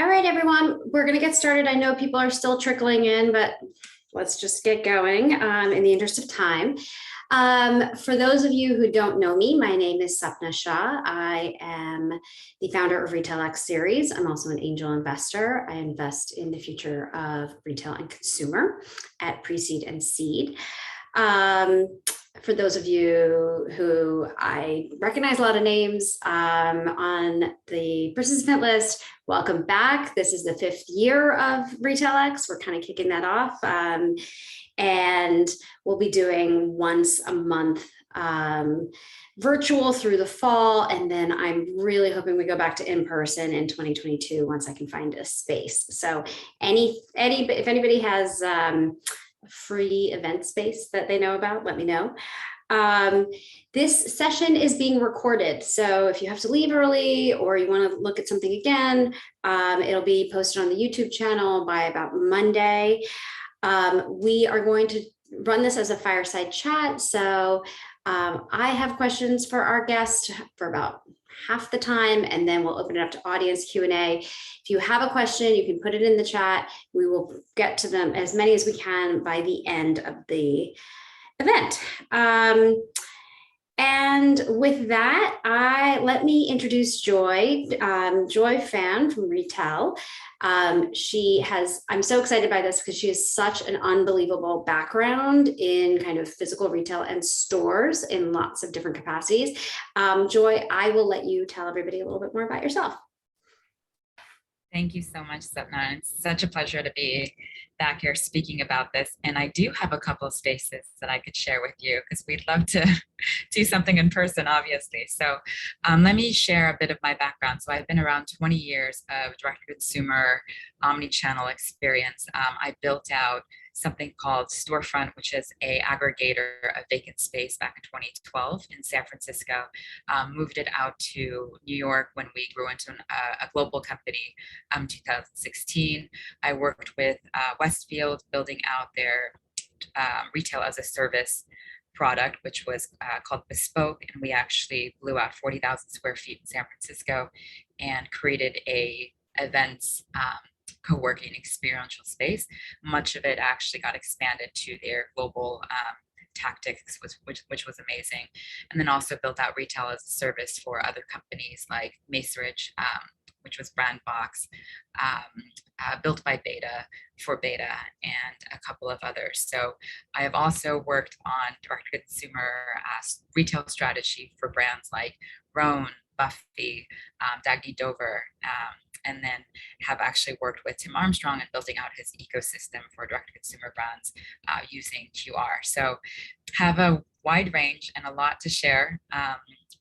All right, everyone, we're going to get started. I know people are still trickling in, but let's just get going in the interest of time. For those of you who don't know me, my name is Sapna Shah. I am the founder of Retail X Series. I'm also an angel investor. I invest in the future of retail and consumer at Pre-Seed and Seed. For those of you who I recognize a lot of names on the participant list, welcome back. This is the 5th year of Retail X. We're kind of kicking that off. And we'll be doing once a month virtual through the fall. And then I'm really hoping we go back to in-person in 2022 once I can find a space. So if anybody has free event space that they know about, let me know. This session is being recorded. So if you have to leave early or you want to look at something again, it'll be posted on the YouTube channel by about Monday. We are going to run this as a fireside chat. So I have questions for our guest for about half the time, and then we'll open it up to audience Q&A. If you have a question, you can put it in the chat. We will get to them, as many as we can, by the end of the event. And with that, let me introduce Joy, Joy Fan from Retail. I'm so excited by this because she has such an unbelievable background in kind of physical retail and stores in lots of different capacities. Joy, I will let you tell everybody a little bit more about yourself. Thank you so much, Sapna. It's such a pleasure to be back here speaking about this. And I do have a couple of spaces that I could share with you because we'd love to do something in person, obviously. So let me share a bit of my background. So I've been around 20 years of direct-to-consumer omni-channel experience. I built out something called Storefront, which is an aggregator of vacant space back in 2012 in San Francisco. Moved it out to New York when we grew into a global company in 2016. I worked with Westfield building out their retail as a service product, which was called Bespoke, and we actually blew out 40,000 square feet in San Francisco and created a events co-working experiential space. Much of it actually got expanded to their global tactics, which was amazing. And then also built out retail as a service for other companies like Macerich, which was Brandbox, built by Beta for Beta, and a couple of others. So I have also worked on direct-to-consumer retail strategy for brands like Rhone, Buffy, Dagny Dover, and then have actually worked with Tim Armstrong in building out his ecosystem for direct-to-consumer brands using QR. So have a wide range and a lot to share.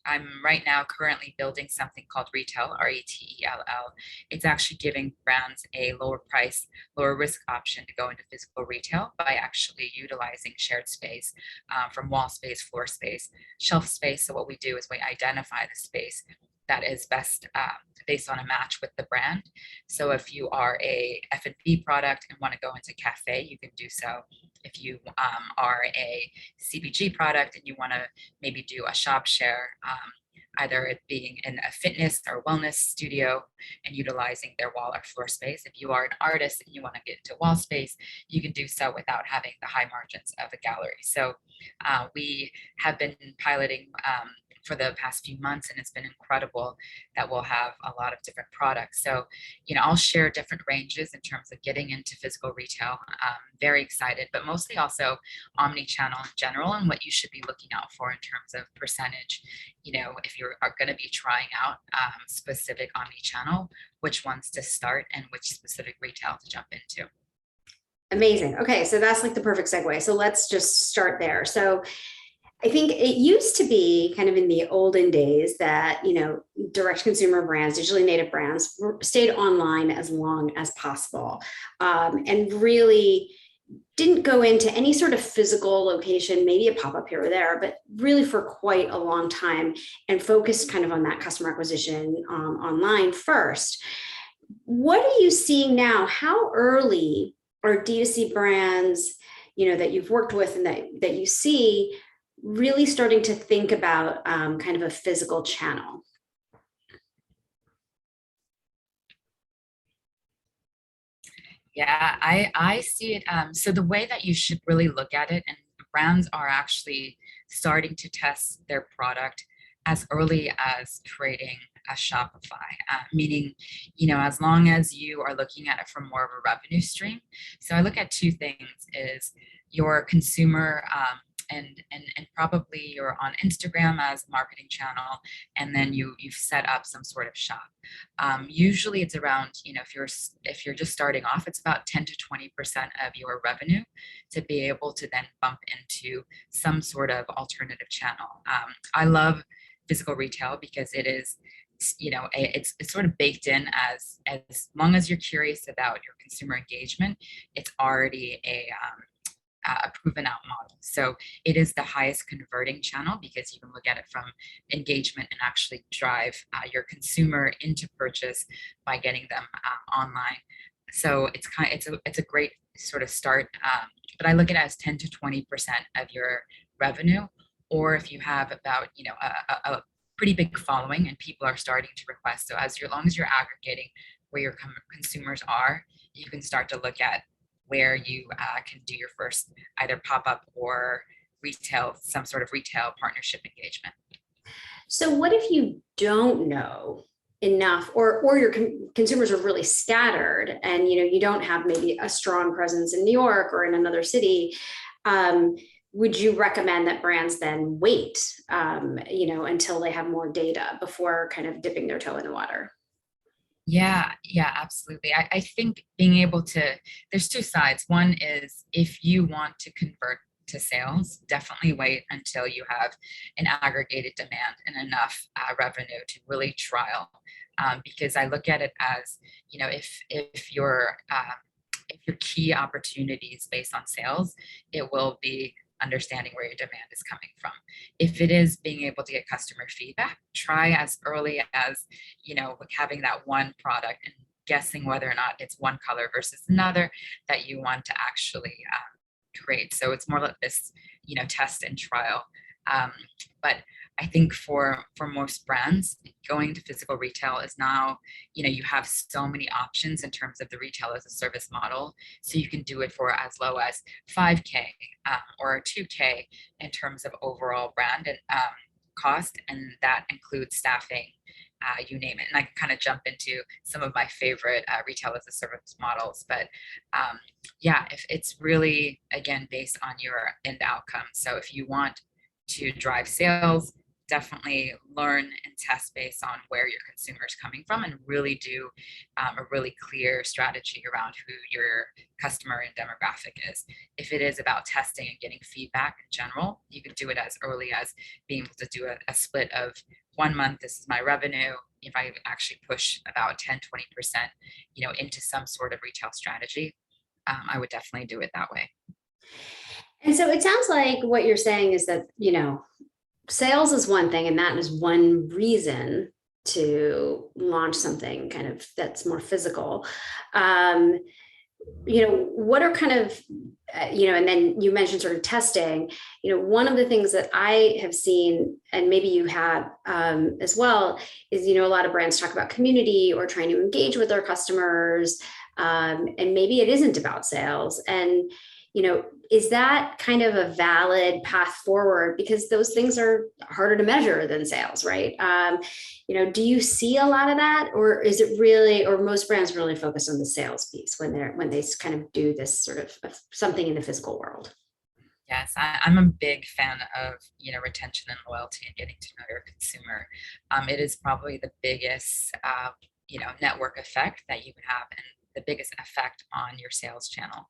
I'm right now currently building something called Retail, R-E-T-E-L-L. It's actually giving brands a lower price, lower risk option to go into physical retail by actually utilizing shared space from wall space, floor space, shelf space. So what we do is we identify the space that is best based on a match with the brand. So if you are a F&B product and want to go into cafe, you can do so. If you are a CPG product and you want to maybe do a shop share, either it being in a fitness or wellness studio and utilizing their wall or floor space. If you are an artist and you want to get into wall space, you can do so without having the high margins of a gallery. So we have been piloting for the past few months, and it's been incredible that we'll have a lot of different products. So, I'll share different ranges in terms of getting into physical retail. Very excited, but mostly also omni-channel in general and what you should be looking out for in terms of percentage. If you are going to be trying out specific omni-channel, which ones to start and which specific retail to jump into. Amazing. Okay, so that's like the perfect segue. So let's just start there. So I think it used to be kind of in the olden days that, direct consumer brands, digitally native brands, stayed online as long as possible and really didn't go into any sort of physical location, maybe a pop-up here or there, but really for quite a long time and focused kind of on that customer acquisition online first. What are you seeing now? How early are DTC brands, that you've worked with and that you see really starting to think about kind of a physical channel? Yeah, I see it. So the way that you should really look at it, and brands are actually starting to test their product as early as creating a Shopify, meaning, as long as you are looking at it from more of a revenue stream. So I look at two things: is your consumer, and probably you're on Instagram as a marketing channel, and then you've set up some sort of shop. Usually it's around, if you're just starting off, it's about 10 to 20% of your revenue to be able to then bump into some sort of alternative channel. I love physical retail because it is, it's sort of baked in, as long as you're curious about your consumer engagement, it's already a proven out model. So it is the highest converting channel because you can look at it from engagement and actually drive your consumer into purchase by getting them online. So it's a great sort of start. But I look at it as 10 to 20% of your revenue, or if you have about, a pretty big following and people are starting to request. So long as you're aggregating where your consumers are, you can start to look at where you can do your first either pop-up or some sort of retail partnership engagement. So what if you don't know enough, or your consumers are really scattered, and you don't have maybe a strong presence in New York or in another city? Would you recommend that brands then wait, until they have more data before kind of dipping their toe in the water? Yeah, absolutely. I think being able to, there's two sides. One is if you want to convert to sales, definitely wait until you have an aggregated demand and enough revenue to really trial. Because I look at it as, if your key opportunities based on sales, it will be understanding where your demand is coming from. If it is being able to get customer feedback, try as early as, having that one product and guessing whether or not it's one color versus another that you want to actually create. So it's more like this, test and trial. But I think for most brands, going to physical retail is now, you have so many options in terms of the retail as a service model. So you can do it for as low as 5K or 2K in terms of overall brand and cost, and that includes staffing, you name it. And I can kind of jump into some of my favorite retail as a service models. But if it's really, again, based on your end outcome. So if you want to drive sales, definitely learn and test based on where your consumer is coming from, and really do a really clear strategy around who your customer and demographic is. If it is about testing and getting feedback in general, you can do it as early as being able to do a split of 1 month, this is my revenue. If I actually push about 10-20%, into some sort of retail strategy, I would definitely do it that way. And so it sounds like what you're saying is that, sales is one thing, and that is one reason to launch something kind of that's more physical. What are kind of, and then you mentioned sort of testing. One of the things that I have seen, and maybe you have as well, is, a lot of brands talk about community or trying to engage with their customers. And maybe it isn't about sales. And is that kind of a valid path forward? Because those things are harder to measure than sales, right? Do you see a lot of that, or is it really, or most brands really focus on the sales piece when they kind of do this sort of something in the physical world? Yes, I'm a big fan of, retention and loyalty and getting to know your consumer. It is probably the biggest, network effect that you can have, and the biggest effect on your sales channel.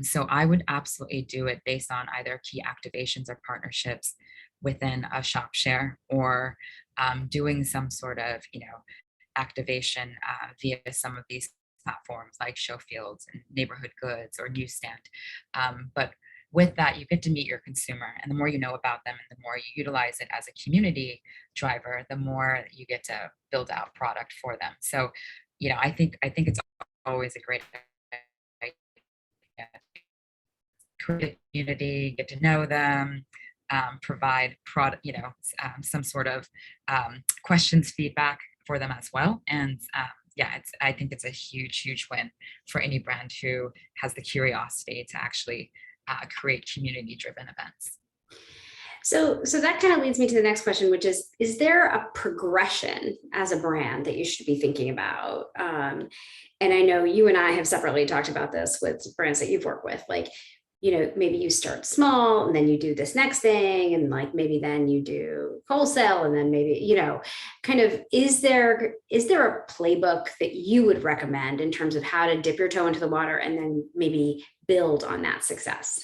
So I would absolutely do it based on either key activations or partnerships within a shop share, or doing some sort of, activation via some of these platforms like show fields and neighborhood goods or newsstand. But with that, you get to meet your consumer, and the more you know about them and the more you utilize it as a community driver, the more you get to build out product for them. So, I think it's always a great idea. Create a community, get to know them, provide product, some sort of questions, feedback for them as well. And yeah, I think it's a huge win for any brand who has the curiosity to actually create community driven events. So that kind of leads me to the next question, which is there a progression as a brand that you should be thinking about? And I know you and I have separately talked about this with brands that you've worked with, like, maybe you start small and then you do this next thing, and like maybe then you do wholesale, and then maybe, kind of, is there a playbook that you would recommend in terms of how to dip your toe into the water and then maybe build on that success?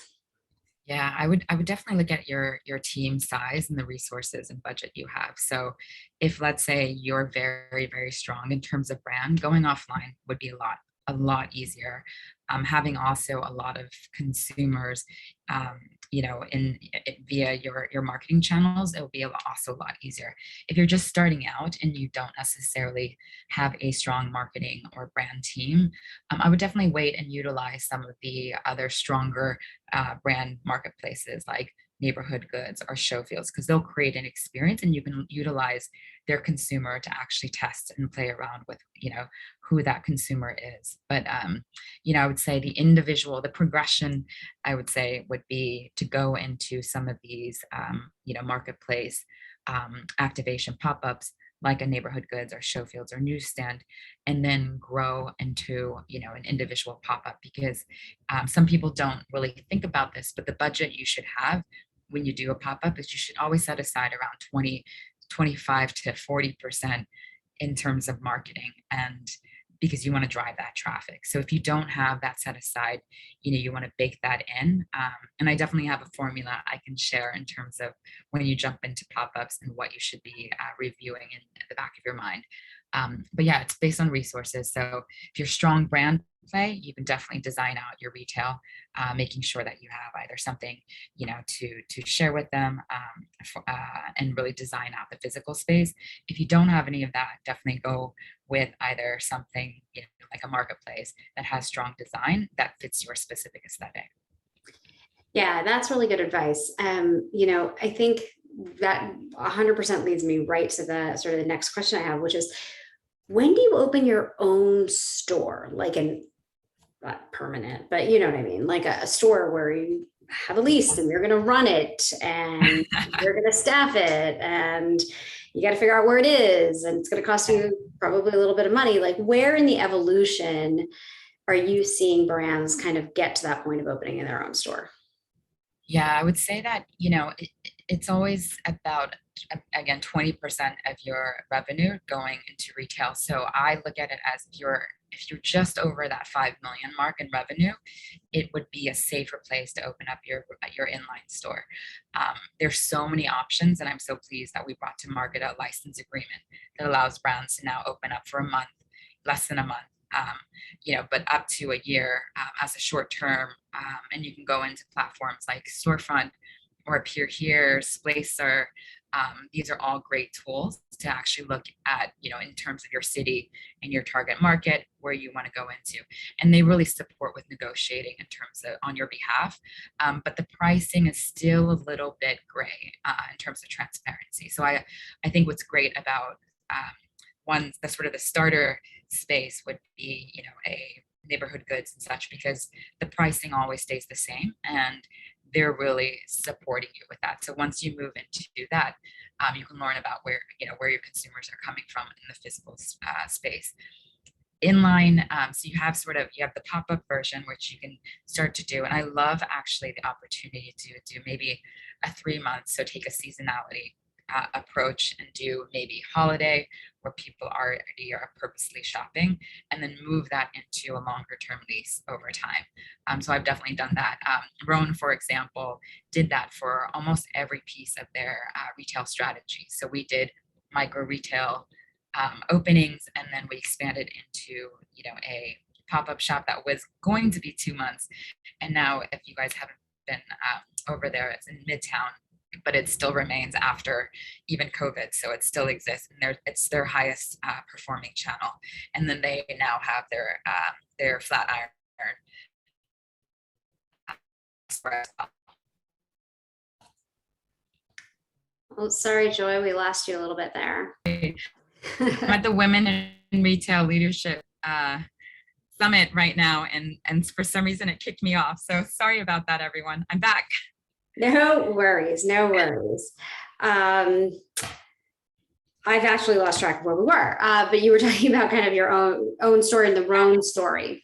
Yeah, I would definitely look at your team size and the resources and budget you have. So if let's say you're very strong in terms of brand, going offline would be a lot easier. Having also a lot of consumers, um, via your marketing channels, it will be also a lot easier. If you're just starting out and you don't necessarily have a strong marketing or brand team, I would definitely wait and utilize some of the other stronger brand marketplaces like neighborhood goods or show fields, because they'll create an experience and you can utilize their consumer to actually test and play around with who that consumer is. But I would say the progression, I would say, would be to go into some of these marketplace activation pop-ups like a neighborhood goods or show fields or newsstand, and then grow into an individual pop-up, because some people don't really think about this, but the budget you should have when you do a pop-up is you should always set aside around 25 to 40% in terms of marketing, and because you want to drive that traffic. So if you don't have that set aside, you want to bake that in. And I definitely have a formula I can share in terms of when you jump into pop-ups and what you should be reviewing in the back of your mind. But yeah, it's based on resources. So if you're strong brand play, you can definitely design out your retail, making sure that you have either something, to share with them, and really design out the physical space. If you don't have any of that, definitely go with either something like a marketplace that has strong design that fits your specific aesthetic. Yeah, that's really good advice. I think that 100% leads me right to the sort of the next question I have, which is, when do you open your own store? Like not permanent, but you know what I mean? Like a store where you have a lease and you're going to run it and you're going to staff it, and you got to figure out where it is, and it's going to cost you probably a little bit of money. Like, where in the evolution are you seeing brands kind of get to that point of opening in their own store? Yeah, I would say that, it's always about, again, 20% of your revenue going into retail. So I look at it as if you're just over that 5 million mark in revenue, it would be a safer place to open up your inline store. There's so many options, and I'm so pleased that we brought to market a license agreement that allows brands to now open up for a month, less than a month, but up to a year as a short term. And you can go into platforms like Storefront or Appear Here, Splacer. These are all great tools to actually look at, in terms of your city and your target market, where you want to go into. And they really support with negotiating in terms of on your behalf. But the pricing is still a little bit gray in terms of transparency. So I think what's great about the sort of the starter space would be, a neighborhood goods and such, because the pricing always stays the same and they're really supporting you with that. So once you move into that, you can learn about where your consumers are coming from in the physical space. Inline, so you have the pop-up version, which you can start to do. And I love actually the opportunity to do maybe a 3 month, so take a seasonality approach and do maybe holiday where people already are purposely shopping, and then move that into a longer term lease over time. So I've definitely done that. Roan, for example, did that for almost every piece of their retail strategy. So we did micro retail openings, and then we expanded into a pop-up shop that was going to be 2 months. And now, if you guys haven't been over there, it's in Midtown, but it still remains after even COVID. So it still exists, and it's their highest performing channel. And then they now have their flat iron. Oh, sorry, Joy, we lost you a little bit there. I'm at the Women in Retail Leadership Summit right now, and for some reason it kicked me off. So sorry about that, everyone. I'm back. No worries, no worries. I've actually lost track of where we were, but you were talking about kind of your own story and the Roan story.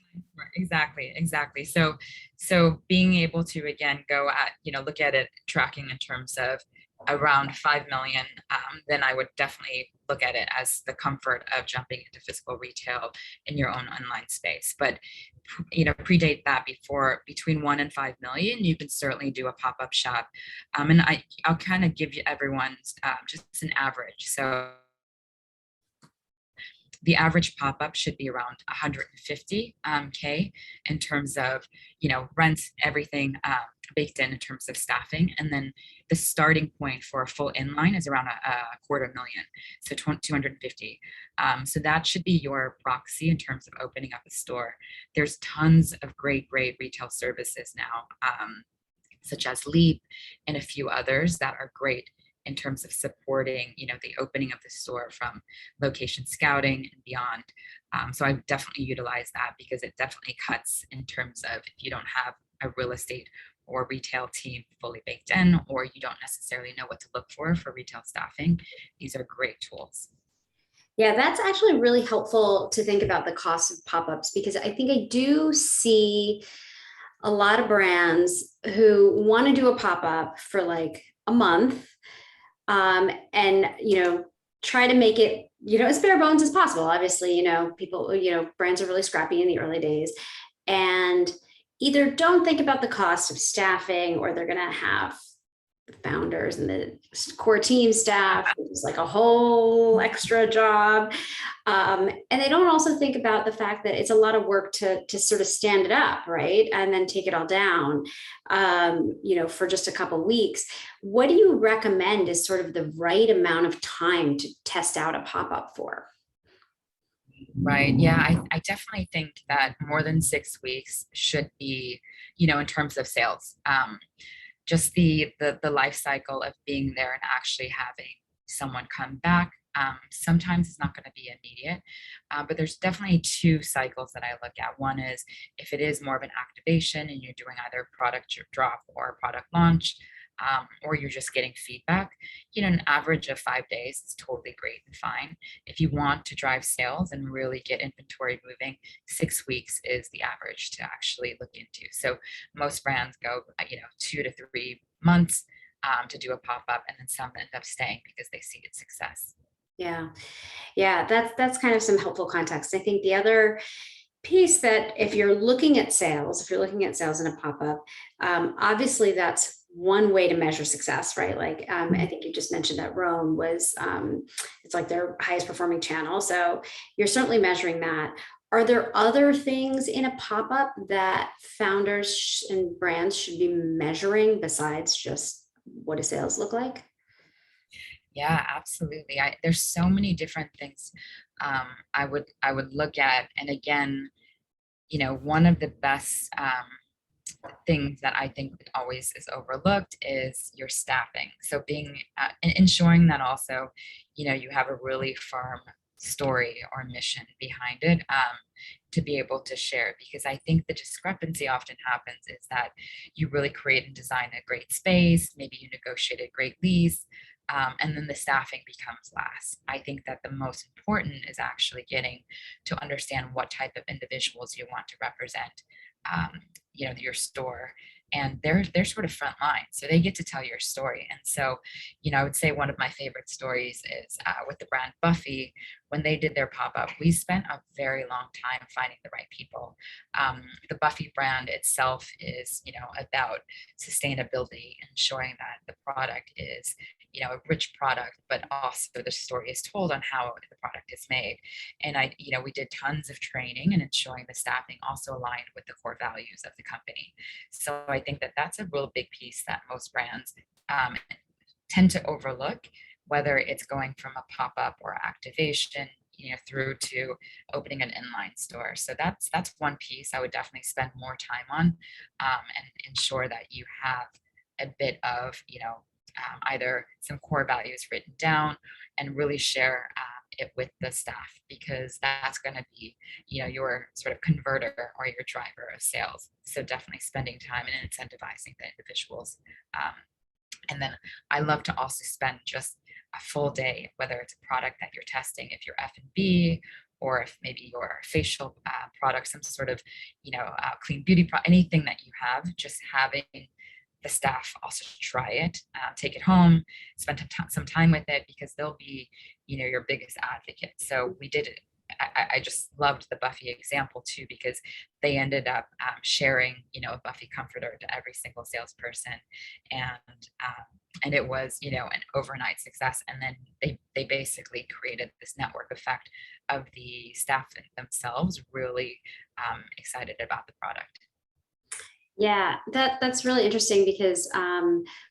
Exactly. So being able to again go at, look at it tracking in terms of around 5 million, then I would definitely look at it as the comfort of jumping into physical retail in your own online space. But predate that, before between 1 and 5 million, you can certainly do a pop-up shop. And I'll kind of give you everyone's just an average. So the average pop-up should be around 150K in terms of, rent, everything baked in terms of staffing. And then the starting point for a full inline is around a quarter million, so 250. So that should be your proxy in terms of opening up a store. There's tons of great retail services now, such as Leap and a few others that are great in terms of supporting, the opening of the store, from location scouting and beyond. So I definitely utilize that, because it definitely cuts in terms of if you don't have a real estate or retail team fully baked in, or you don't necessarily know what to look for retail staffing. These are great tools. Yeah, that's actually really helpful to think about the cost of pop-ups, because I think I do see a lot of brands who want to do a pop-up for like a month, and try to make it as bare bones as possible. Obviously, people, brands are really scrappy in the early days, and either don't think about the cost of staffing, or they're going to have the founders and the core team staff, which is like a whole extra job. And they don't also think about the fact that it's a lot of work to sort of stand it up, right? And then take it all down, for just a couple of weeks. What do you recommend is sort of the right amount of time to test out a pop-up for? Right. Yeah, I definitely think that more than 6 weeks should be, in terms of sales. Just the life cycle of being there and actually having someone come back. Sometimes it's not going to be immediate, but there's definitely two cycles that I look at. One is if it is more of an activation and you're doing either product drop or product launch, or you're just getting feedback, an average of 5 days is totally great and fine. If you want to drive sales and really get inventory moving, 6 weeks is the average to actually look into. So most brands go, 2 to 3 months to do a pop-up, and then some end up staying because they see its success. Yeah. Yeah, that's kind of some helpful context. I think the other piece that if you're looking at sales, in a pop-up, obviously that's one way to measure success, right? Like, I think you just mentioned that Rome was, it's like their highest performing channel. So you're certainly measuring that. Are there other things in a pop-up that founders and brands should be measuring besides just what do sales look like? Yeah, absolutely. There's so many different things I would look at. And again, one of the best things that I think always is overlooked is your staffing. So ensuring that also, you have a really firm story or mission behind it, to be able to share. Because I think the discrepancy often happens is that you really create and design a great space, maybe you negotiate a great lease, and then the staffing becomes last. I think that the most important is actually getting to understand what type of individuals you want to represent, your store, and they're sort of front line, so they get to tell your story. And so, I would say one of my favorite stories is with the brand Buffy. When they did their pop-up, we spent a very long time finding the right people. The Buffy brand itself is, about sustainability, ensuring that the product is, a rich product, but also the story is told on how the product is made. And we did tons of training and ensuring the staffing also aligned with the core values of the company. So I think that that's a real big piece that most brands tend to overlook, whether it's going from a pop-up or activation, through to opening an inline store. So that's one piece I would definitely spend more time on, and ensure that you have a bit of, either some core values written down, and really share it with the staff, because that's going to be, your sort of converter or your driver of sales. So definitely spending time and incentivizing the individuals. And then I love to also spend just a full day, whether it's a product that you're testing, if you're F&B, or if maybe your facial product, some sort of, clean beauty product, anything that you have, just having the staff also try it, take it home, spend some time with it, because they'll be, your biggest advocate. So we did it. I just loved the Buffy example too, because they ended up sharing, a Buffy comforter to every single salesperson, and it was, an overnight success. And then they basically created this network effect of the staff themselves really excited about the product. Yeah, that's really interesting, because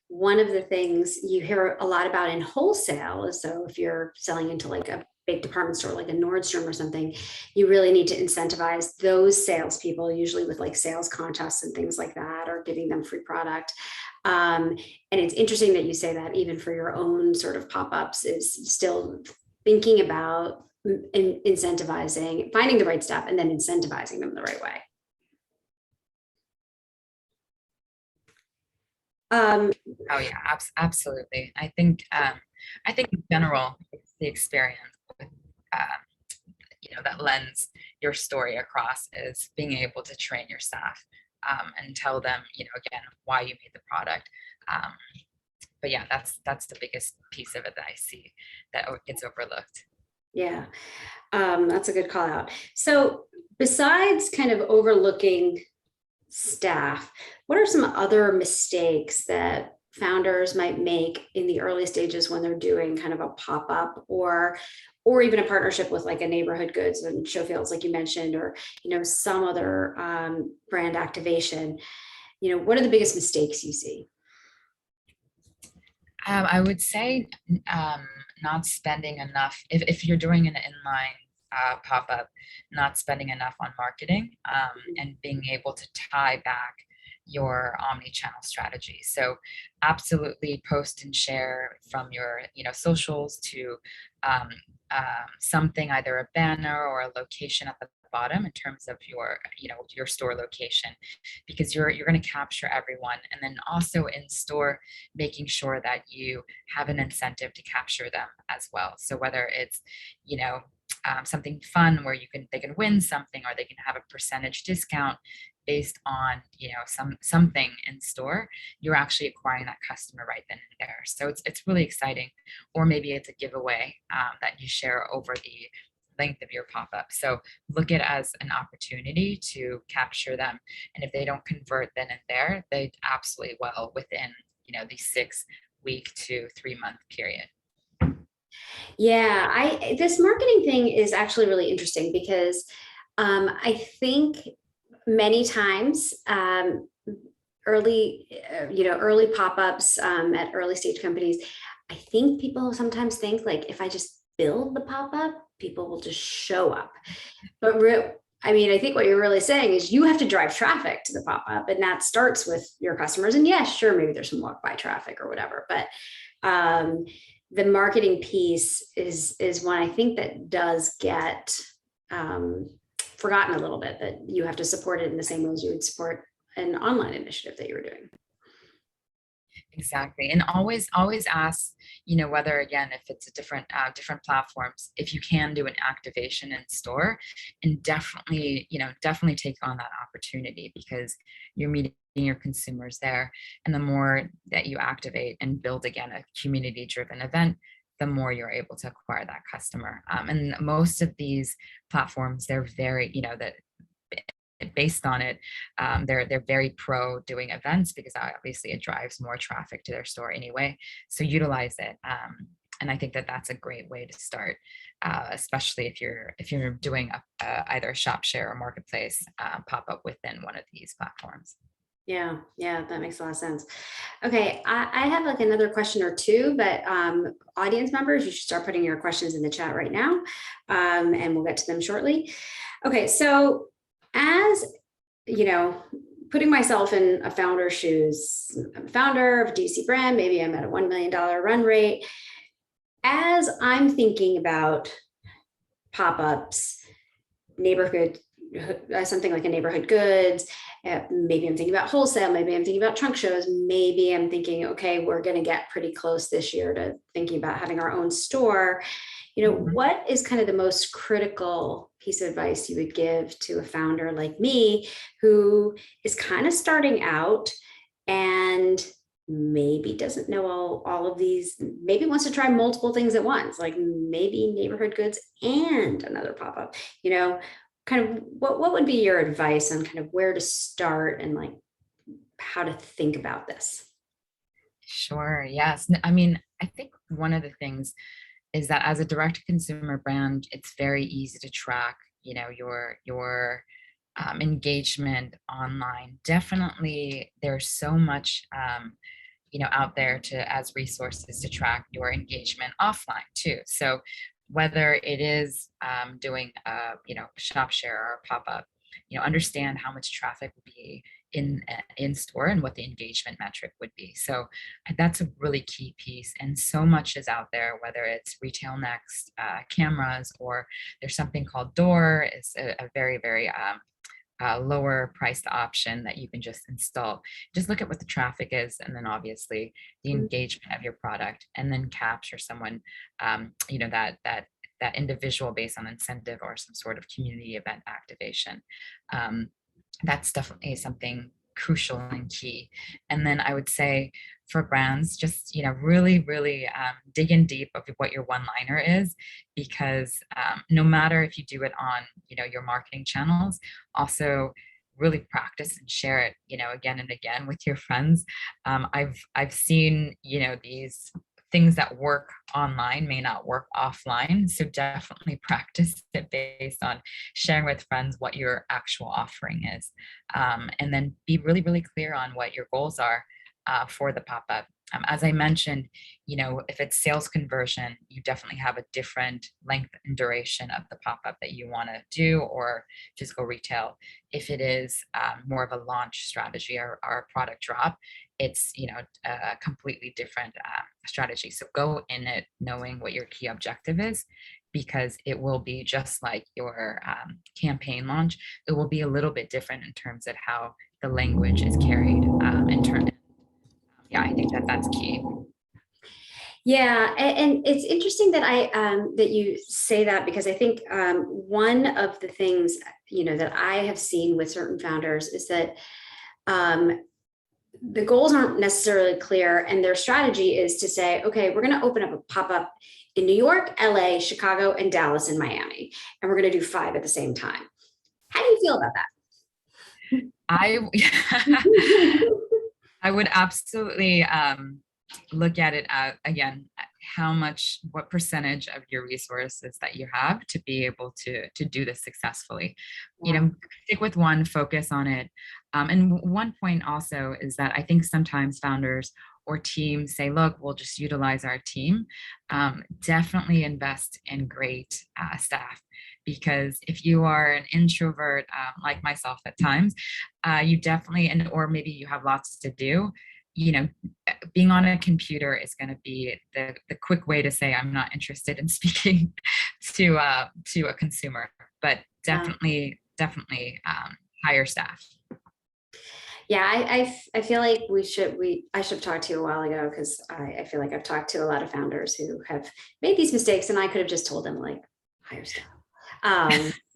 one of the things you hear a lot about in wholesale is, so if you're selling into like a big department store like a Nordstrom or something, you really need to incentivize those salespeople, usually with like sales contests and things like that, or giving them free product. And it's interesting that you say that even for your own sort of pop-ups is still thinking about incentivizing, finding the right staff and then incentivizing them the right way. Oh yeah, absolutely. I think in general, it's the experience with, that lends your story across, is being able to train your staff and tell them, again, why you made the product. But yeah, that's the biggest piece of it that I see that gets overlooked. Yeah, that's a good call out. So besides kind of overlooking staff, what are some other mistakes that founders might make in the early stages when they're doing kind of a pop-up or even a partnership with like a neighborhood goods and show fields like you mentioned, or some other brand activation? What are the biggest mistakes you see? I would say not spending enough, if you're doing an inline pop-up, not spending enough on marketing, and being able to tie back your omni-channel strategy. So absolutely post and share from your socials to something, either a banner or a location at the bottom in terms of your store location, because you're going to capture everyone. And then also in store, making sure that you have an incentive to capture them as well. So whether it's something fun where they can win something, or they can have a percentage discount based on something in store, you're actually acquiring that customer right then and there. So it's really exciting. Or maybe it's a giveaway that you share over the length of your pop-up. So look at it as an opportunity to capture them. And if they don't convert then and there, they absolutely will within the 6-week to 3-month period. Yeah, this marketing thing is actually really interesting, because I think many times early pop-ups at early stage companies, I think people sometimes think like, if I just build the pop-up, people will just show up. But I think what you're really saying is you have to drive traffic to the pop-up, and that starts with your customers. And yes, sure, maybe there's some walk-by traffic or whatever, but the marketing piece is one I think that does get forgotten a little bit, that you have to support it in the same way as you would support an online initiative that you were doing. Exactly. And always ask, whether, again, if it's a different platforms, if you can do an activation in store, and definitely take on that opportunity, because you're meeting your consumers there. And the more that you activate and build, again, a community driven event, the more you're able to acquire that customer. And most of these platforms, they're very, that based on it, they're very pro doing events, because obviously it drives more traffic to their store anyway. So utilize it, and I think that that's a great way to start, especially if you're doing either a shop share or marketplace pop up within one of these platforms. Yeah, that makes a lot of sense. Okay, I have like another question or two, but audience members, you should start putting your questions in the chat right now, and we'll get to them shortly. Okay, so as putting myself in a founder's shoes, I'm a founder of a DTC brand, maybe I'm at a $1 million run rate. As I'm thinking about pop-ups, neighborhood, something like a neighborhood goods. Maybe I'm thinking about wholesale. Maybe I'm thinking about trunk shows. Maybe I'm thinking, okay, we're going to get pretty close this year to thinking about having our own store. What is kind of the most critical piece of advice you would give to a founder like me who is kind of starting out and maybe doesn't know all of these, maybe wants to try multiple things at once, like maybe neighborhood goods and another pop-up, kind of what would be your advice on kind of where to start and like how to think about this? Sure. Yes. I mean, I think one of the things is that as a direct consumer brand, it's very easy to track, your engagement online. Definitely, there's so much, out there as resources to track your engagement offline too. So whether it is doing shop share or pop up, understand how much traffic will be in store and what the engagement metric would be. So that's a really key piece. And so much is out there, whether it's Retail Next cameras, or there's something called Door, is a very, very lower priced option that you can just install. Just look at what the traffic is, and then obviously the engagement of your product, and then capture someone, that individual based on incentive or some sort of community event activation. That's definitely something crucial and key. And then I would say for brands, just really, really dig in deep of what your one-liner is, because no matter if you do it on your marketing channels, also really practice and share it again and again with your friends. I've seen these things that work online may not work offline. So definitely practice it based on sharing with friends what your actual offering is. And then be really, really clear on what your goals are for the pop-up. As I mentioned, if it's sales conversion, you definitely have a different length and duration of the pop-up that you want to do, or physical retail. If it is more of a launch strategy or a product drop, it's a completely different strategy. So go in it knowing what your key objective is, because it will be just like your campaign launch. It will be a little bit different in terms of how the language is carried in turn. Yeah, I think that's key. Yeah, and it's interesting that that you say that, because I think one of the things that I have seen with certain founders is that the goals aren't necessarily clear, and their strategy is to say, okay, we're going to open up a pop-up in New York, LA, Chicago, and Dallas, and Miami, and we're going to do 5 at the same time. How do you feel about that? I would absolutely look at it as, again, what percentage of your resources that you have to be able to do this successfully. Yeah. Stick with one, focus on it. And one point also is that I think sometimes founders or teams say, look, we'll just utilize our team. Definitely invest in great staff, because if you are an introvert like myself at times, you definitely, or maybe you have lots to do, being on a computer is going to be the quick way to say I'm not interested in speaking to a consumer. But definitely hire staff. Yeah, I feel like I should have talked to you a while ago, because I feel like I've talked to a lot of founders who have made these mistakes, and I could have just told them, like, hire staff.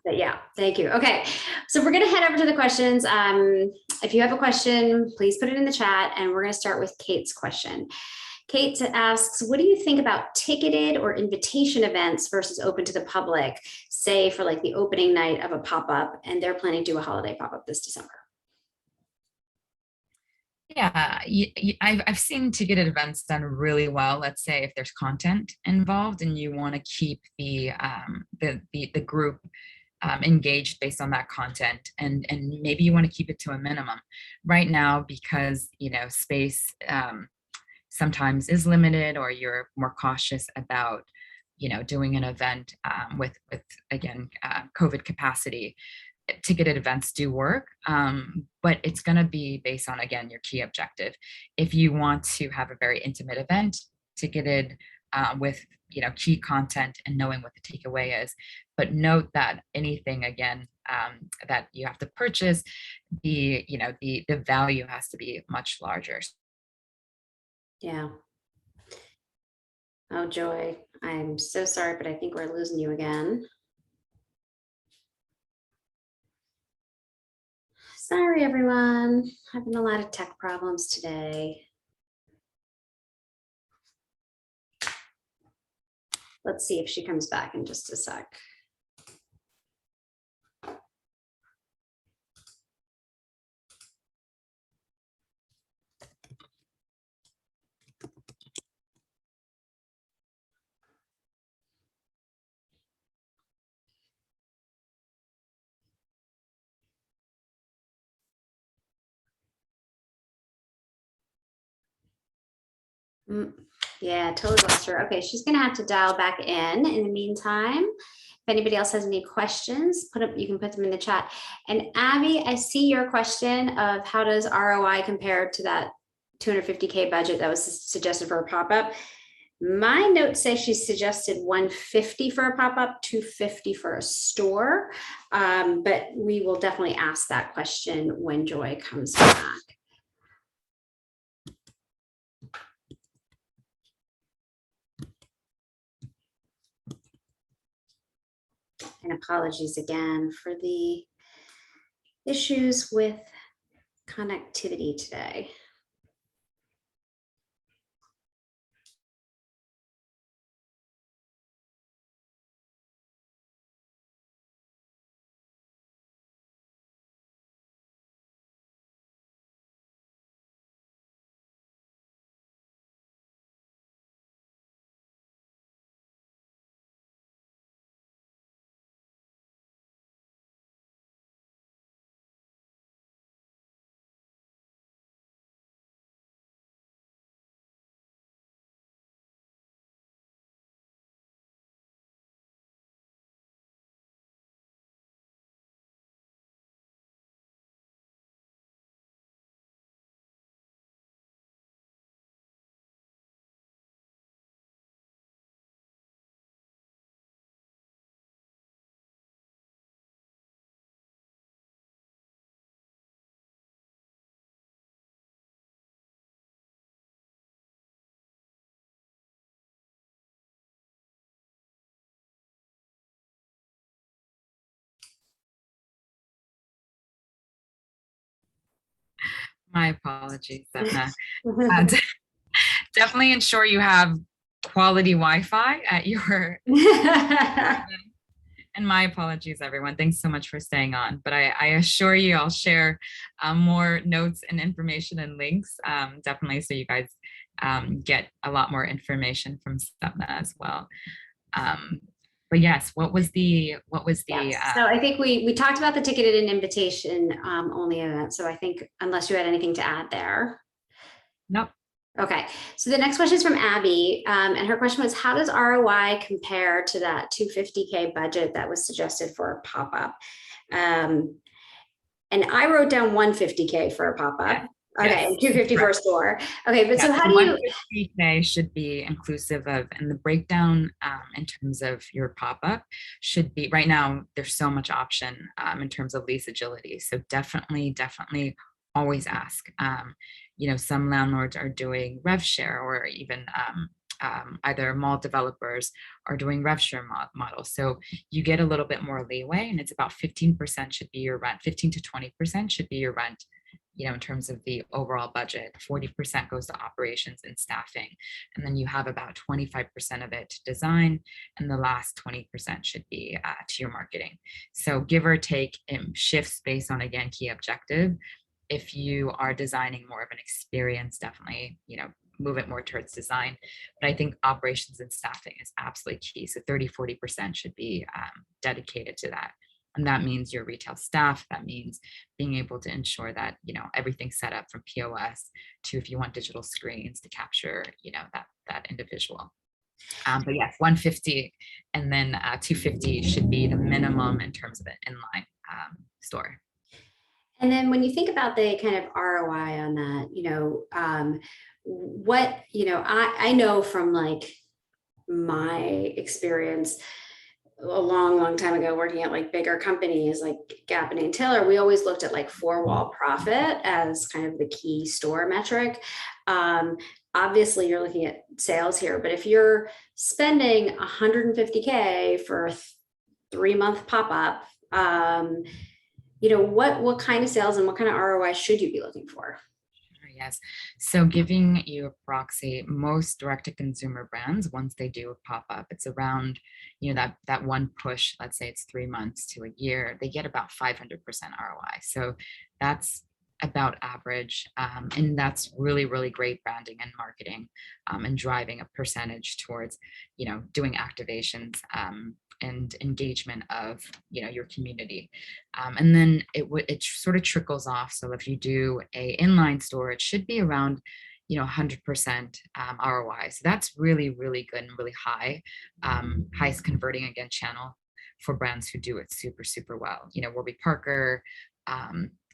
But yeah, thank you. Okay, so we're gonna head over to the questions. If you have a question, please put it in the chat, and we're gonna start with Kate's question. Kate asks, what do you think about ticketed or invitation events versus open to the public, say for like the opening night of a pop-up, and they're planning to do a holiday pop-up this December? Yeah, I've seen ticketed events done really well. Let's say if there's content involved and you want to keep the group engaged based on that content, and maybe you want to keep it to a minimum right now, because space sometimes is limited, or you're more cautious about doing an event with again COVID capacity. Ticketed events do work, but it's going to be based on, again, your key objective. If you want to have a very intimate event, ticketed with key content and knowing what the takeaway is. But note that anything, again, that you have to purchase, the value has to be much larger. Yeah. Oh, Joy, I'm so sorry, but I think we're losing you again. Sorry, everyone. Having a lot of tech problems today. Let's see if she comes back in just a sec. Yeah, totally lost her. Okay, she's gonna have to dial back in the meantime. If anybody else has any questions, you can put them in the chat. And Abby, I see your question of how does ROI compare to that 250K budget that was suggested for a pop-up. My notes say she suggested 150 for a pop-up, 250 for a store. But we will definitely ask that question when Joy comes back. And apologies again for the issues with connectivity today. My apologies, Sapna. Definitely ensure you have quality Wi-Fi at your and my apologies, everyone. Thanks so much for staying on. But I assure you, I'll share more notes and information and links, definitely, so you guys get a lot more information from Sapna as well. But yes, what was the Yes. So I think we talked about the ticketed and invitation only event. So I think unless you had anything to add there. Nope. Okay, so the next question is from Abby, and her question was, how does ROI compare to that 250K budget that was suggested for a pop-up? And I wrote down 150K for a pop-up. Yes. Okay, yes. And 250 for a store. Okay, but yeah, so how do you? 150K should be inclusive of, and the breakdown in terms of your pop-up should be, right now, there's so much option in terms of lease agility. So definitely always ask. Some landlords are doing rev share, or even either mall developers are doing rev share models. So you get a little bit more leeway, and it's about 15% should be your rent, 15 to 20% should be your rent, in terms of the overall budget. 40% goes to operations and staffing. And then you have about 25% of it to design, and the last 20% should be to your marketing. So give or take, it shifts based on, again, key objective. If you are designing more of an experience, definitely, move it more towards design. But I think operations and staffing is absolutely key. So 30-40% should be dedicated to that. And that means your retail staff. That means being able to ensure that, everything's set up from POS to, if you want digital screens to capture, that individual. But yes, 150 and then 250 should be the minimum in terms of an inline store. And then when you think about the kind of ROI on that, I know from like my experience a long time ago working at like bigger companies like Gap and Taylor, we always looked at like four-wall profit as kind of the key store metric. Obviously you're looking at sales here, but if you're spending 150K for a 3-month pop-up, what kind of sales and what kind of ROI should you be looking for? Yes. So giving you a proxy, most direct-to-consumer brands, once they do a pop-up, it's around, that one push, let's say it's 3 months to a year, they get about 500% ROI. So that's about average. And that's really, really great branding and marketing, and driving a percentage towards, doing activations, and engagement of your community, and then it sort of trickles off. So if you do a inline store, it should be around 100% ROI. So that's really, really good and really high, highest converting again channel for brands who do it super well. Warby Parker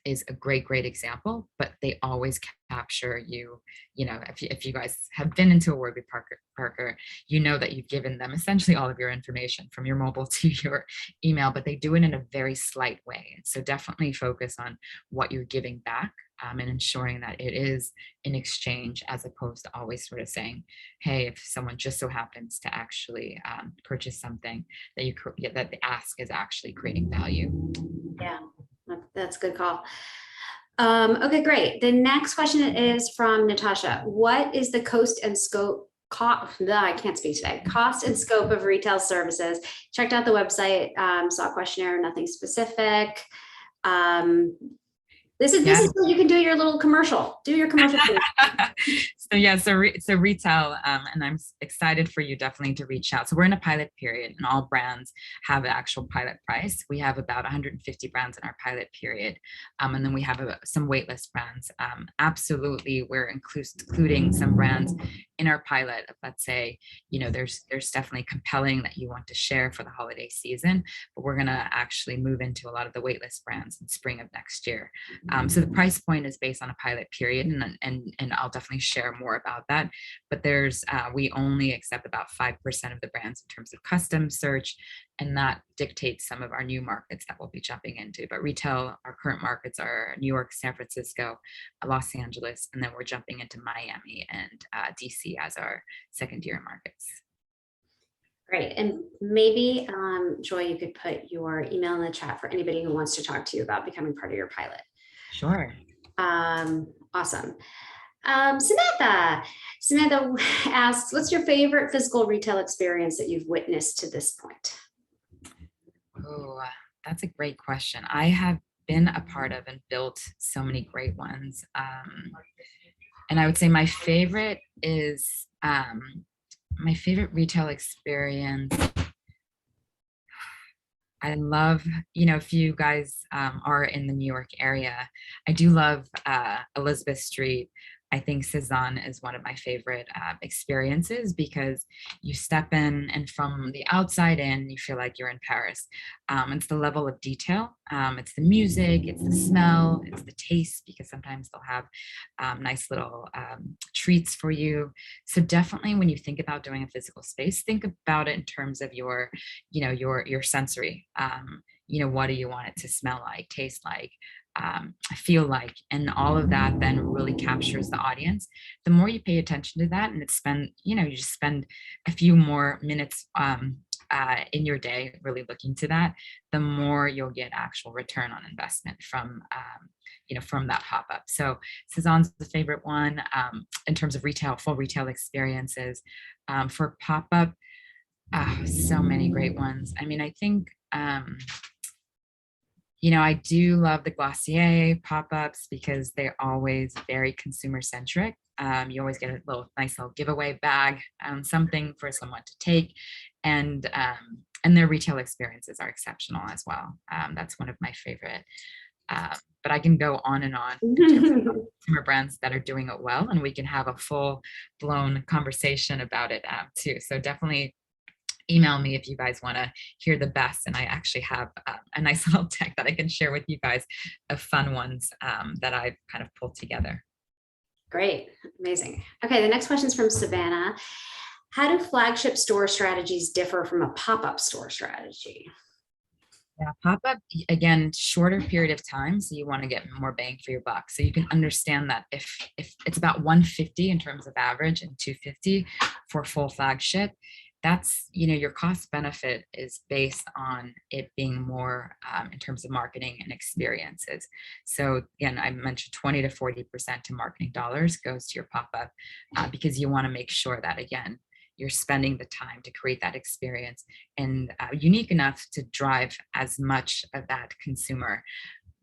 is a great example, but they always capture you. If you guys have been into a Warby Parker, that you've given them essentially all of your information from your mobile to your email, but they do it in a very slight way. And so definitely focus on what you're giving back, and ensuring that it is in exchange, as opposed to always sort of saying, hey, if someone just so happens to actually purchase something, that the ask is actually creating value. Yeah, that's a good call. Okay, great. The next question is from Natasha. What is the cost and scope? I can't speak today. Cost and scope of retail services. Checked out the website, saw a questionnaire, nothing specific. This is what you can do your little commercial. Do your commercial. So retail, and I'm excited for you definitely to reach out. So we're in a pilot period, and all brands have an actual pilot price. We have about 150 brands in our pilot period, and then we have some waitlist brands. Absolutely, we're including some brands in our pilot. Let's say, there's definitely compelling that you want to share for the holiday season, but we're gonna actually move into a lot of the waitlist brands in spring of next year. So the price point is based on a pilot period, and I'll definitely share more about that. But we only accept about 5% of the brands in terms of custom search, and that dictates some of our new markets that we'll be jumping into. But retail, our current markets are New York, San Francisco, Los Angeles, and then we're jumping into Miami and DC as our second-year markets. Great. And maybe, Joy, you could put your email in the chat for anybody who wants to talk to you about becoming part of your pilot. Sure. Awesome. Samantha asks, what's your favorite physical retail experience that you've witnessed to this point? Oh, that's a great question. I have been a part of and built so many great ones. And I would say my favorite is my favorite retail experience. I love, if you guys are in the New York area, I do love Elizabeth Street. I think Cezanne is one of my favorite experiences, because you step in and from the outside in, you feel like you're in Paris. It's the level of detail. It's the music, it's the smell, it's the taste, because sometimes they'll have nice little treats for you. So definitely when you think about doing a physical space, think about it in terms of your sensory. What do you want it to smell like, taste like? I feel like, and all of that then really captures the audience. The more you pay attention to that, and you just spend a few more minutes in your day really looking to that, the more you'll get actual return on investment from that pop-up. So Cezanne's the favorite one in terms of full retail experiences. For pop-up, so many great ones. I mean, I think I do love the Glossier pop-ups, because they're always very consumer centric. You always get a nice little giveaway bag, something for someone to take, and their retail experiences are exceptional as well. That's one of my favorite. But I can go on and on in terms of consumer brands that are doing it well, and we can have a full-blown conversation about it too. So definitely email me if you guys want to hear the best, and I actually have a nice little deck that I can share with you guys of fun ones that I've kind of pulled together. Great. Amazing. Okay, the next question is from Savannah. How do flagship store strategies differ from a pop-up store strategy? Yeah, pop-up, again, shorter period of time, so you want to get more bang for your buck. So you can understand that if it's about 150 in terms of average and 250 for full flagship, that's, your cost benefit is based on it being more in terms of marketing and experiences. So again, I mentioned 20 to 40% to marketing dollars goes to your pop-up because you want to make sure that, again, you're spending the time to create that experience and unique enough to drive as much of that consumer.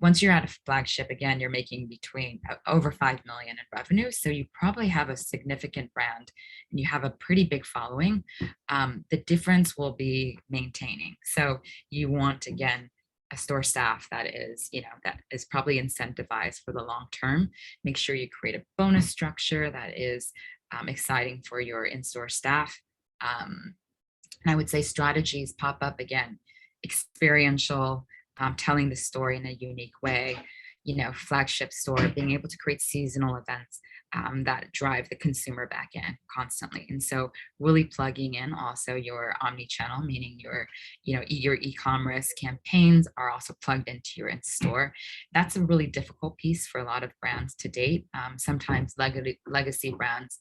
Once you're at a flagship, again, you're making between over 5 million in revenue. So you probably have a significant brand and you have a pretty big following. The difference will be maintaining. So you want, again, a store staff that is, that is probably incentivized for the long term. Make sure you create a bonus structure that is exciting for your in-store staff. And I would say strategies pop up, again, experiential, telling the story in a unique way, flagship store, being able to create seasonal events that drive the consumer back in constantly. And so really plugging in also your omni-channel, meaning your e-commerce campaigns are also plugged into your in-store. That's a really difficult piece for a lot of brands to date. Sometimes legacy brands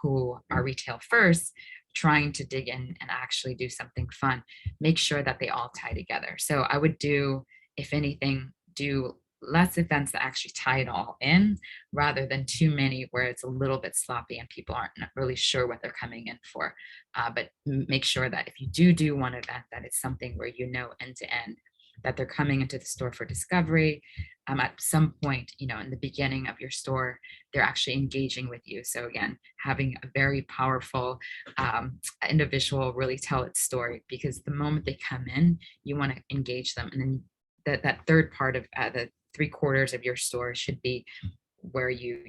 who are retail first, trying to dig in and actually do something fun, make sure that they all tie together. So I would do, if anything, do less events that actually tie it all in rather than too many where it's a little bit sloppy and people aren't really sure what they're coming in for. But make sure that if you do one event, that it's something where end to end, that they're coming into the store for discovery. At some point, in the beginning of your store, they're actually engaging with you. So again, having a very powerful individual really tell its story, because the moment they come in, you want to engage them. And then that third part of the 3/4 of your store should be where you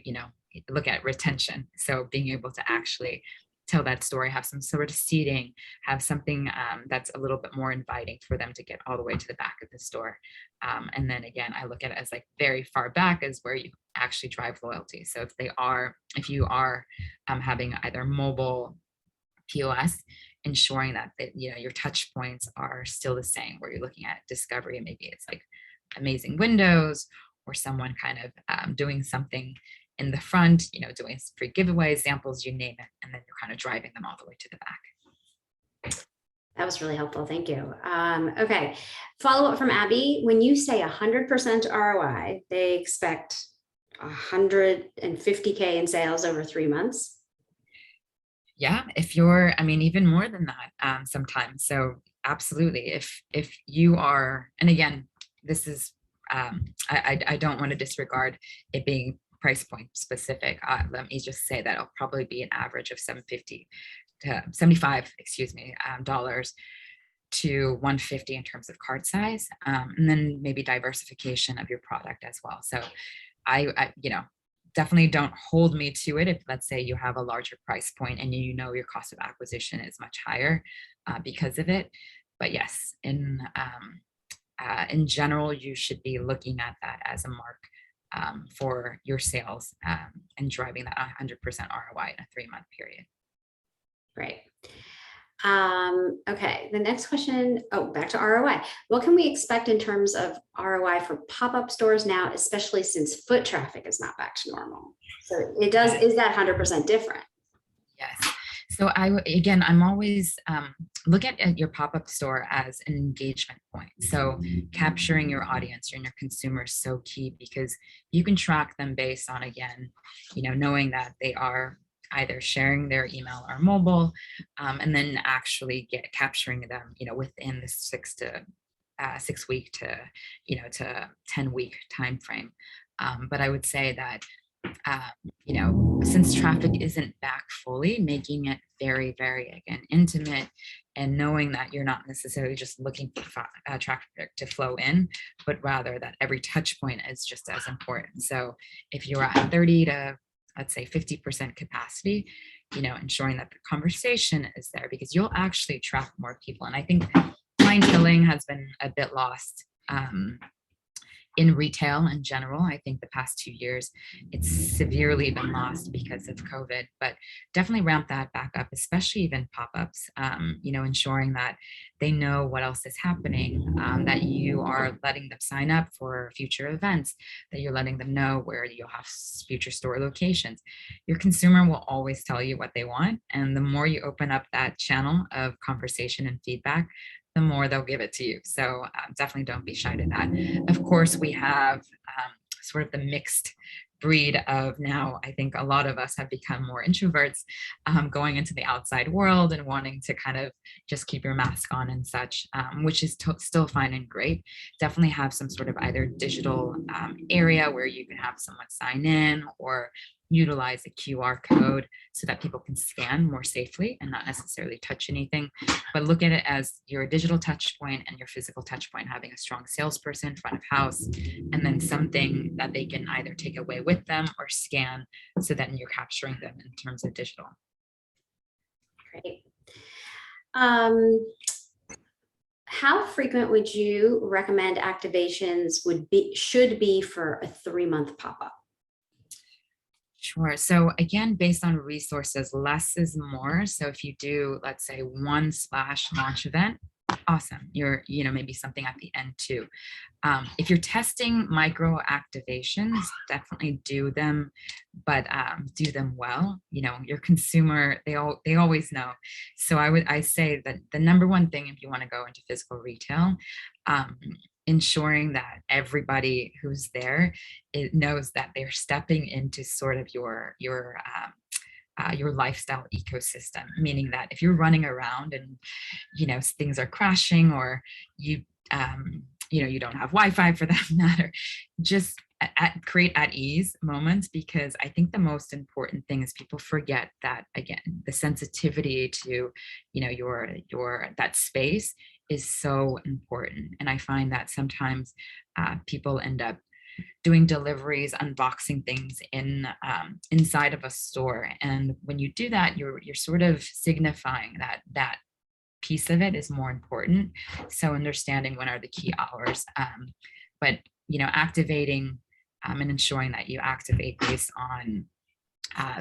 look at retention. So being able to actually tell that story, have some sort of seating, have something that's a little bit more inviting for them to get all the way to the back of the store. And then again, I look at it as like very far back is where you actually drive loyalty. So if you are having either mobile POS, ensuring that your touch points are still the same, where you're looking at discovery, maybe it's like amazing windows or someone kind of doing something in the front, doing free giveaway samples, you name it, and then you're kind of driving them all the way to the back. That was really helpful. Thank you. Okay. Follow up from Abby. When you say 100% ROI, they expect 150K in sales over 3 months. Yeah, even more than that sometimes. So absolutely. If you are, and again, this is, I don't want to disregard it being price point specific. Let me just say that it'll probably be an average of $75, dollars to 150 in terms of cart size, and then maybe diversification of your product as well. So I definitely don't hold me to it if, let's say, you have a larger price point and your cost of acquisition is much higher because of it. But yes, in general, you should be looking at that as a mark for your sales and driving that 100% ROI in a 3-month period. Great. Okay, the next question, back to ROI. What can we expect in terms of ROI for pop-up stores now, especially since foot traffic is not back to normal? So is that 100% different? Yes. So I'm always look at your pop-up store as an engagement point. So capturing your audience and your consumers is so key, because you can track them based on, again, knowing that they are either sharing their email or mobile, and then actually capturing them, within the 6 week to 10-week time frame. But I would say that since traffic isn't back fully, making it very, very, again, intimate, and knowing that you're not necessarily just looking for traffic to flow in, but rather that every touch point is just as important. So if you're at 30 to, let's say, 50% capacity, ensuring that the conversation is there, because you'll actually attract more people. And I think clienteling has been a bit lost in retail in general, I think the past 2 years, it's severely been lost because of COVID, but definitely ramp that back up, especially even pop-ups, ensuring that they know what else is happening, that you are letting them sign up for future events, that you're letting them know where you'll have future store locations. Your consumer will always tell you what they want. And the more you open up that channel of conversation and feedback, the more they'll give it to you. So definitely don't be shy to that. Of course, we have sort of the mixed breed of now, I think a lot of us have become more introverts, going into the outside world and wanting to kind of just keep your mask on and such, which is still fine and great. Definitely have some sort of either digital area where you can have someone sign in or utilize a QR code so that people can scan more safely and not necessarily touch anything, but look at it as your digital touch point and your physical touch point, having a strong salesperson front of house, and then something that they can either take away with them or scan so that you're capturing them in terms of digital. Great. How frequent would you recommend activations should be for a 3-month pop-up? Sure. So again, based on resources, less is more. So if you do, let's say, one splash launch event, awesome. You're, maybe something at the end too. If you're testing micro activations, definitely do them, but do them well. Your consumer, they always know. So I say that the number one thing, if you want to go into physical retail, ensuring that everybody who's there, it knows that they're stepping into sort of your lifestyle ecosystem, meaning that if you're running around and things are crashing, or you don't have Wi-Fi for that matter, just create at ease moments, because I think the most important thing is people forget that, again, the sensitivity to your that space is so important. And I find that sometimes people end up doing deliveries, unboxing things inside of a store, and when you do that, you're sort of signifying that piece of it is more important. So understanding when are the key hours, but activating and ensuring that you activate based on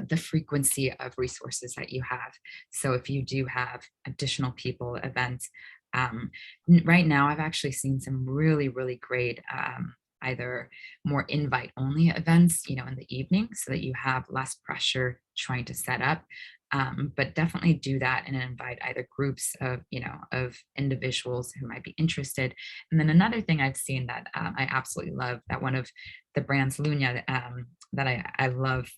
the frequency of resources that you have. So if you do have additional people, events, right now I've actually seen some really, really great either more invite only events, in the evening, so that you have less pressure trying to set up. But definitely do that and invite either groups of individuals who might be interested. And then another thing I've seen that I absolutely love, that one of the brands, Lunya, that I love,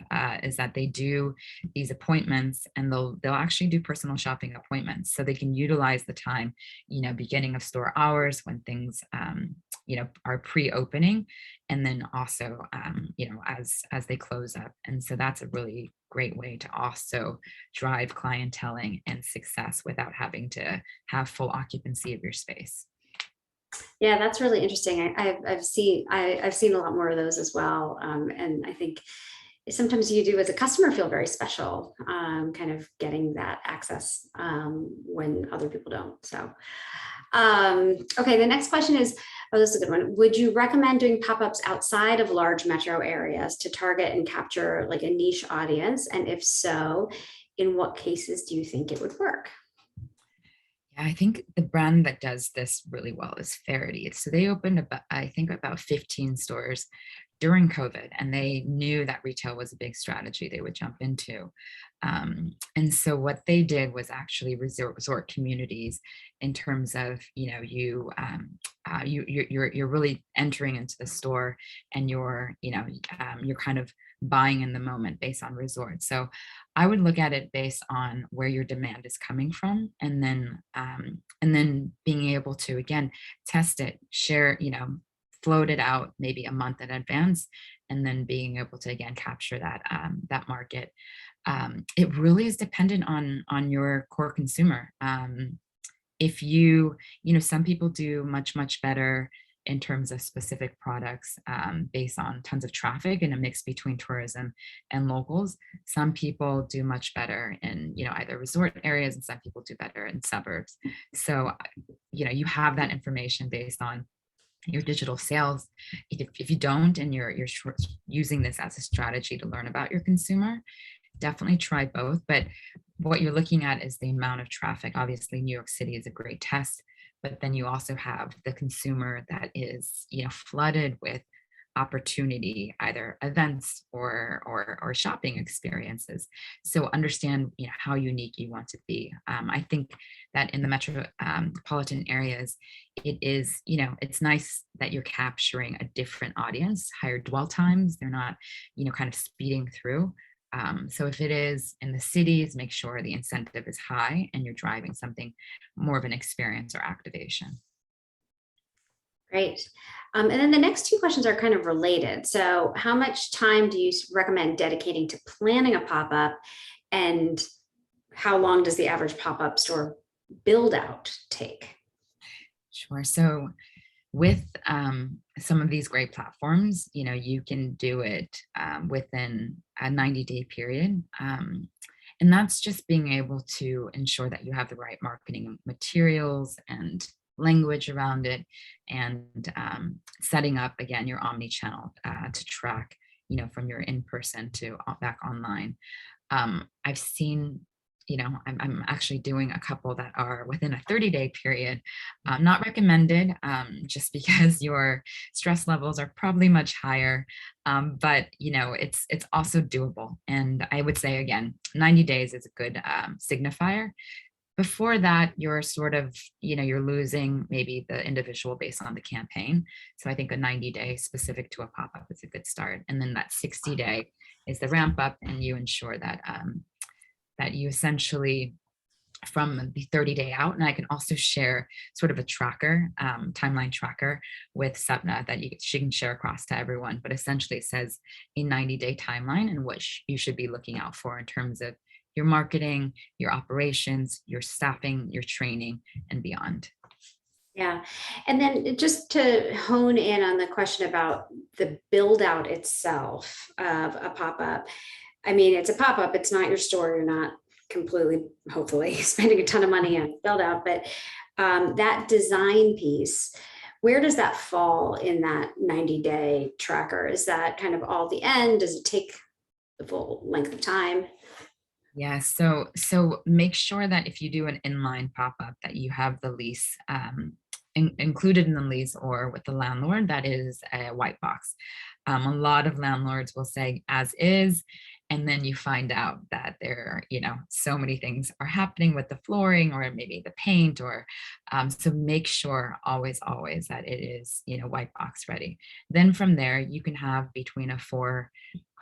is that they do these appointments, and they'll actually do personal shopping appointments, so they can utilize the time, beginning of store hours when things are pre-opening, and then also as they close up. And so that's a really great way to also drive clienteling and success without having to have full occupancy of your space. Yeah, that's really interesting. I've seen a lot more of those as well, and I think sometimes you do as a customer feel very special, kind of getting that access when other people don't. So, okay, the next question is, oh, this is a good one. Would you recommend doing pop-ups outside of large metro areas to target and capture like a niche audience? And if so, in what cases do you think it would work? Yeah, I think the brand that does this really well is Faraday. So they opened about 15 stores during COVID, and they knew that retail was a big strategy they would jump into. And so what they did was actually resort communities, in terms of, you're really entering into the store, and you're kind of buying in the moment based on resorts. So I would look at it based on where your demand is coming from, and then being able to, again, test it, share, float it out maybe a month in advance, and then being able to, again, capture that market. It really is dependent on your core consumer. If some people do much better in terms of specific products, based on tons of traffic and a mix between tourism and locals. Some people do much better in either resort areas, and some people do better in suburbs. So you have that information based on your digital sales. If you don't, and you're using this as a strategy to learn about your consumer, definitely try both. But what you're looking at is the amount of traffic. Obviously, New York City is a great test, but then you also have the consumer that is, flooded with opportunity, either events or shopping experiences. So understand, how unique you want to be. I think that in the metropolitan areas, it is, it's nice that you're capturing a different audience, higher dwell times. They're not, kind of speeding through. So if it is in the cities, make sure the incentive is high and you're driving something more of an experience or activation. Great. And then the next two questions are kind of related. So how much time do you recommend dedicating to planning a pop-up, and how long does the average pop-up store build out take? Sure. So with some of these great platforms, you can do it within a 90-day period. And that's just being able to ensure that you have the right marketing materials and language around it, and setting up, again, your omni-channel to track, from your in-person to back online. I've seen, I'm actually doing a couple that are within a 30-day period. Not recommended, just because your stress levels are probably much higher. But it's also doable. And I would say, again, 90 days is a good signifier. Before that, you're sort of, you're losing maybe the individual based on the campaign. So I think a 90-day specific to a pop-up is a good start. And then that 60-day is the ramp up, and you ensure that that you essentially, from the 30-day out, and I can also share sort of a tracker, timeline tracker with Sapna that she can share across to everyone. But essentially it says a 90-day timeline and what you should be looking out for in terms of your marketing, your operations, your staffing, your training, and beyond. Yeah. And then just to hone in on the question about the build out itself of a pop-up. I mean, it's a pop-up, it's not your store. You're not completely, hopefully, spending a ton of money on build out, but that design piece, where does that fall in that 90-day tracker? Is that kind of all at the end? Does it take the full length of time? Yeah, so make sure that if you do an inline pop-up, that you have the lease included in the lease, or with the landlord, that is a white box. A lot of landlords will say as is, and then you find out that there are, so many things are happening with the flooring or maybe the paint, or so make sure always that it is, white box ready. Then from there, you can have between a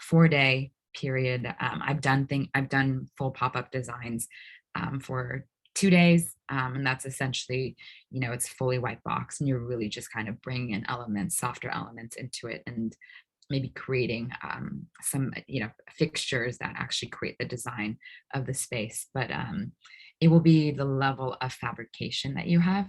four-day period. I've done full pop-up designs for 2 days, and that's essentially, it's fully white box, and you're really just kind of bringing in elements, softer elements into it, and maybe creating some, fixtures that actually create the design of the space. But it will be the level of fabrication that you have.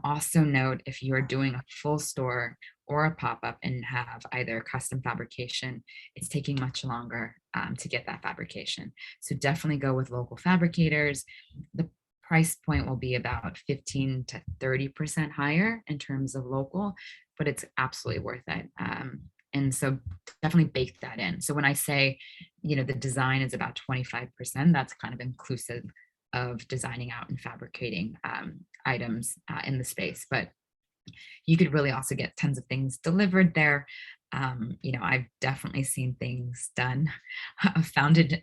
Also note, if you're doing a full store or a pop-up and have either custom fabrication, it's taking much longer to get that fabrication. So definitely go with local fabricators. The price point will be about 15 to 30% higher in terms of local, but it's absolutely worth it. And so definitely bake that in. So when I say, the design is about 25%, that's kind of inclusive of designing out and fabricating items in the space. But you could really also get tons of things delivered there. I've definitely seen things done, founded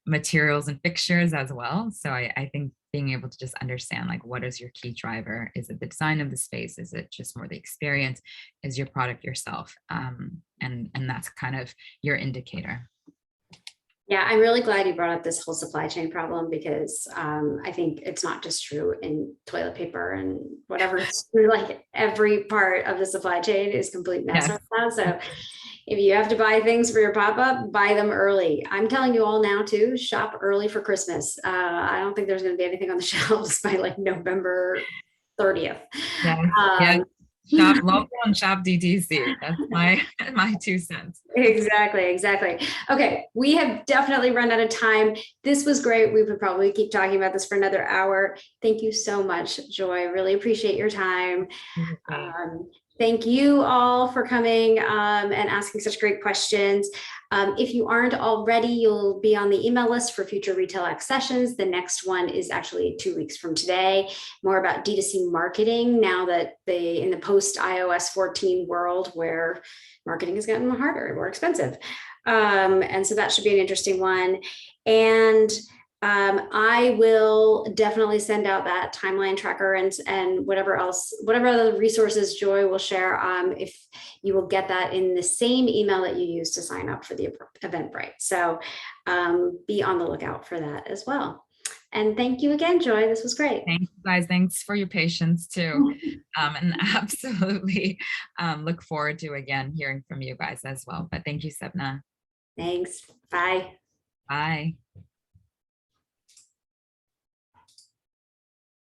materials and fixtures as well. So I think being able to just understand, like, what is your key driver? Is it the design of the space? Is it just more the experience? Is your product yourself? And that's kind of your indicator. Yeah, I'm really glad you brought up this whole supply chain problem, because I think it's not just true in toilet paper and whatever. It's true, like every part of the supply chain is complete mess Yes. right now. So if you have to buy things for your pop-up, buy them early. I'm telling you all now too, shop early for Christmas. I don't think there's going to be anything on the shelves by like November 30th. Yeah. Shop local and shop DTC. That's my 2 cents. Exactly. Okay, we have definitely run out of time. This was great. We would probably keep talking about this for another hour. Thank you so much, Joy. Really appreciate your time. Thank you all for coming and asking such great questions. If you aren't already, you'll be on the email list for future Retail X sessions. The next one is actually 2 weeks from today, more about D2C marketing now that in the post iOS 14 world where marketing has gotten harder and more expensive. And so that should be an interesting one. And I will definitely send out that timeline tracker and whatever else, whatever other resources Joy will share. If you will get that in the same email that you use to sign up for the Eventbrite. So be on the lookout for that as well. And thank you again, Joy. This was great. Thank you guys. Thanks for your patience too. And absolutely look forward to again hearing from you guys as well. But thank you, Sapna. Thanks. Bye. Bye.